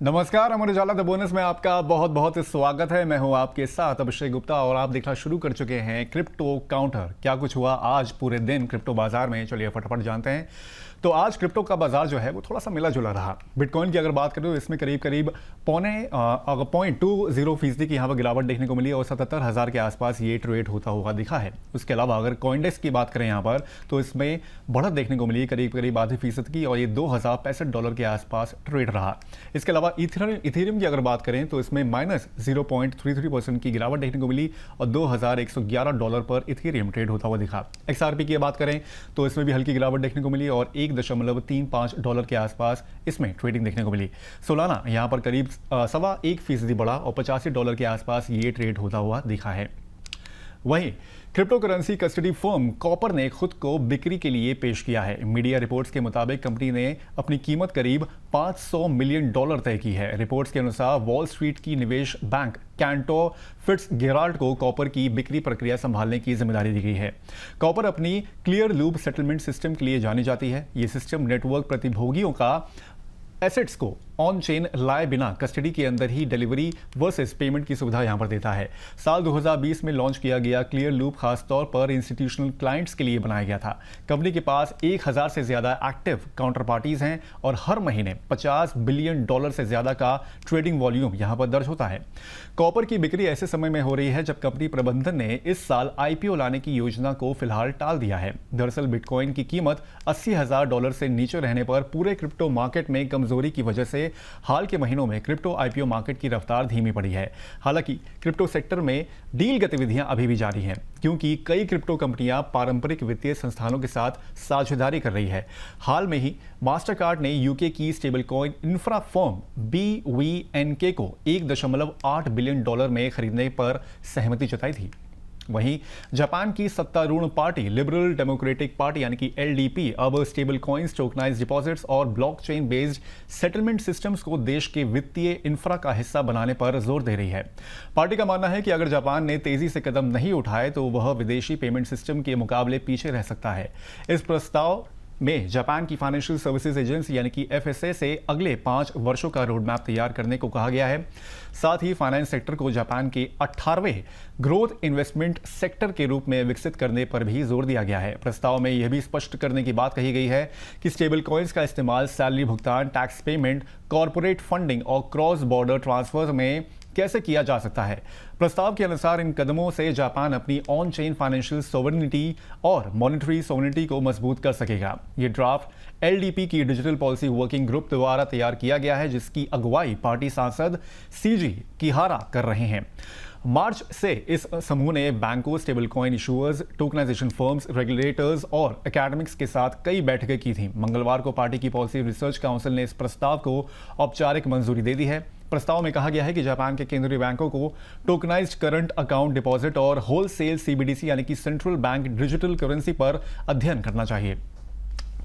नमस्कार, Amar Ujala the bonus में आपका बहुत बहुत स्वागत है। मैं हूं आपके साथ अभिषेक गुप्ता और आप देखना शुरू कर चुके हैं क्रिप्टो काउंटर। क्या कुछ हुआ आज पूरे दिन क्रिप्टो बाजार में, चलिए फटाफट जानते हैं। तो आज क्रिप्टो का बाजार जो है वो थोड़ा सा मिला जुला रहा। बिटकॉइन की अगर बात करें तो इसमें करीब करीब 0.20% की यहाँ पर गिरावट देखने को मिली और 77,000 के आसपास ये ट्रेड होता हुआ दिखा है। उसके अलावा अगर कॉइनडेस्क की बात करें यहाँ पर तो इसमें बढ़त देखने को मिली करीब करीब .5% की और ये $2,065 के आसपास ट्रेड रहा। इसके अलावा इथेरियम की अगर बात करें तो इसमें -0.33% की गिरावट देखने को मिली और $2,111 पर इथेरियम ट्रेड होता हुआ दिखा। XRP की बात करें तो इसमें भी हल्की गिरावट देखने को मिली और $1.35 के आसपास इसमें ट्रेडिंग देखने को मिली। सोलाना यहां पर करीब 1.25% बढ़ा और $85 के आसपास ये ट्रेड होता हुआ दिखा है। वहीं crypto currency custody firm copper ने खुद को बिक्री के लिए पेश किया है। मीडिया रिपोर्ट्स के मुताबिक कंपनी ने अपनी कीमत करीब $500 मिलियन तय की है। रिपोर्ट्स के अनुसार वॉल स्ट्रीट की निवेश बैंक कैंटोर फिट्जगेराल्ड को कॉपर की बिक्री प्रक्रिया संभालने की जिम्मेदारी दी गई है। कॉपर अपनी क्लियर लूप सेटलमेंट सिस्टम के लिए जानी जाती है। ये सिस्टम नेटवर्क प्रतिभोगियों का एसेट्स को ऑन चेन लाए बिना कस्टडी के अंदर ही डिलीवरी वर्सेस पेमेंट की सुविधा यहां पर देता है। साल 2020 में लॉन्च किया गया क्लियर लूप खासतौर पर इंस्टीट्यूशनल क्लाइंट्स के लिए बनाया गया था। कंपनी के पास 1,000 से ज्यादा एक्टिव काउंटर पार्टीज हैं और हर महीने $50 बिलियन से ज्यादा का ट्रेडिंग वॉल्यूम यहां पर दर्ज होता है। कॉपर की बिक्री ऐसे समय में हो रही है जब कंपनी प्रबंधन ने इस साल IPO लाने की योजना को फिलहाल टाल दिया है। दरअसल बिटकॉइन की कीमत $80,000 से नीचे रहने पर पूरे क्रिप्टो मार्केट में कमजोरी की वजह से हाल के महीनों में क्रिप्टो IPO मार्केट की रफ्तार धीमी पड़ी है। हालांकि क्रिप्टो सेक्टर में डील गतिविधियां अभी भी जारी हैं क्योंकि कई क्रिप्टो कंपनियां पारंपरिक वित्तीय संस्थानों के साथ साझेदारी कर रही है। हाल में ही मास्टरकार्ड ने यूके की stable coin infra firm BVNK को $1.8 बिलियन में खरीदने पर सहमति जताई थी। वहीं जापान की सत्तारूढ़ पार्टी लिबरल डेमोक्रेटिक पार्टी यानी कि LDP अब स्टेबल कॉइन्स, टोकनाइज्ड डिपॉजिट्स और ब्लॉकचेन बेस्ड सेटलमेंट सिस्टम्स को देश के वित्तीय इंफ्रा का हिस्सा बनाने पर जोर दे रही है। पार्टी का मानना है कि अगर जापान ने तेजी से कदम नहीं उठाए तो वह विदेशी पेमेंट सिस्टम के मुकाबले पीछे रह सकता है। इस प्रस्ताव में जापान की फाइनेंशियल सर्विसेज एजेंसी यानी कि FSA से अगले 5 वर्षों का रोड मैप तैयार करने को कहा गया है। साथ ही फाइनेंस सेक्टर को जापान के 18वें ग्रोथ इन्वेस्टमेंट सेक्टर के रूप में विकसित करने पर भी जोर दिया गया है। प्रस्ताव में यह भी स्पष्ट करने की बात कही गई है कि स्टेबल कॉइन्स का इस्तेमाल सैलरी भुगतान, टैक्स पेमेंट, कॉर्पोरेट फंडिंग और क्रॉस बॉर्डर ट्रांसफर में कैसे किया जा सकता है। प्रस्ताव के अनुसार इन कदमों से जापान अपनी ऑन चेन फाइनेंशियल सोवरेनिटी और मॉनेटरी सोवरेनिटी को मजबूत कर सकेगा। ये ड्राफ्ट LDP की डिजिटल पॉलिसी वर्किंग ग्रुप द्वारा तैयार किया गया है जिसकी अगुवाई पार्टी सांसद CG किहारा कर रहे हैं। मार्च से इस समूह ने बैंकों, stable coin issuers, tokenization firms, regulators और एकेडमिक्स के साथ कई बैठकें की थी। मंगलवार को पार्टी की पॉलिसी रिसर्च काउंसिल ने इस प्रस्ताव को औपचारिक मंजूरी दे दी है। प्रस्ताव में कहा गया है कि जापान के केंद्रीय बैंकों को टोकनाइज्ड करंट अकाउंट डिपॉजिट और होलसेल CBDC यानी कि सेंट्रल बैंक डिजिटल करेंसी पर अध्ययन करना चाहिए।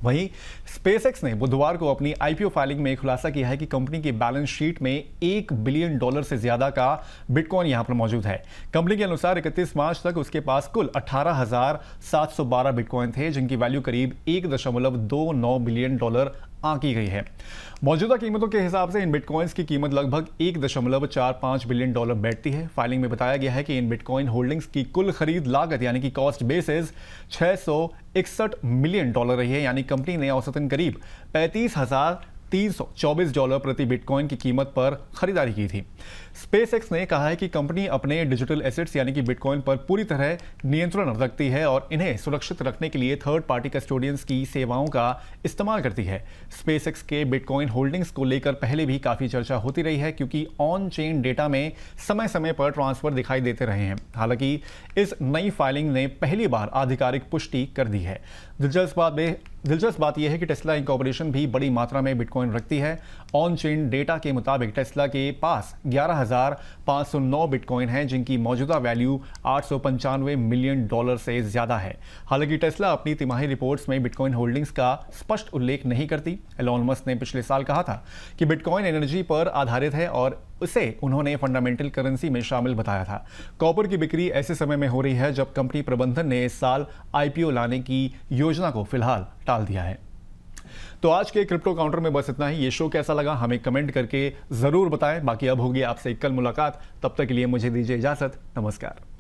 वहीं SpaceX ने बुधवार को अपनी IPO फाइलिंग में खुलासा किया है कि कंपनी की बैलेंस शीट में $1 बिलियन से ज्यादा का बिटकॉइन यहां पर मौजूद है। कंपनी के अनुसार 31 मार्च तक उसके पास कुल 18,712 बिटकॉइन थे जिनकी वैल्यू करीब $1.29 बिलियन आंकी गई है। मौजूदा कीमतों के हिसाब से इन बिटकॉइंस की कीमत लगभग $1.45 बिलियन बैठती है। फाइलिंग में बताया गया है कि इन बिटकॉइन होल्डिंग्स की कुल खरीद लागत यानी कि कॉस्ट बेसिस $661 मिलियन रही है। यानी कंपनी ने औसतन करीब $35,324 प्रति बिटकॉइन की कीमत पर खरीदारी की थी। SpaceX ने कहा है कि कंपनी अपने डिजिटल एसेट्स यानी कि बिटकॉइन पर पूरी तरह नियंत्रण रखती है और इन्हें सुरक्षित रखने के लिए थर्ड पार्टी कस्टोडियंस की सेवाओं का इस्तेमाल करती है। SpaceX के बिटकॉइन होल्डिंग्स को लेकर पहले भी काफी चर्चा होती रही है क्योंकि ऑन चेन डेटा में समय समय पर ट्रांसफर दिखाई देते रहे हैं। हालांकि इस नई फाइलिंग ने पहली बार आधिकारिक पुष्टि कर दी है। दिलचस्प बात यह है कि टेस्ला इंकॉर्पोरेशन भी बड़ी मात्रा में बिटकॉइन रखती है। ऑन चेन डेटा के मुताबिक टेस्ला के पास 11,509 बिटकॉइन है जिनकी मौजूदा वैल्यू $895 मिलियन से ज्यादा है। हालांकि टेस्ला अपनी तिमाही रिपोर्ट्स में बिटकॉइन होल्डिंग्स का स्पष्ट उल्लेख नहीं करती। एलोन मस्क ने पिछले साल कहा था कि बिटकॉइन एनर्जी पर आधारित है और उसे उन्होंने फंडामेंटल करेंसी में शामिल बताया था। कॉपर की बिक्री ऐसे समय में हो रही है जब कंपनी प्रबंधन ने इस साल IPO लाने की योजना को फिलहाल टाल दिया है। तो आज के क्रिप्टो काउंटर में बस इतना ही। ये शो कैसा लगा हमें कमेंट करके जरूर बताएं। बाकी अब होगी आपसे कल मुलाकात, तब तक के लिए मुझे दीजिए इजाजत। नमस्कार।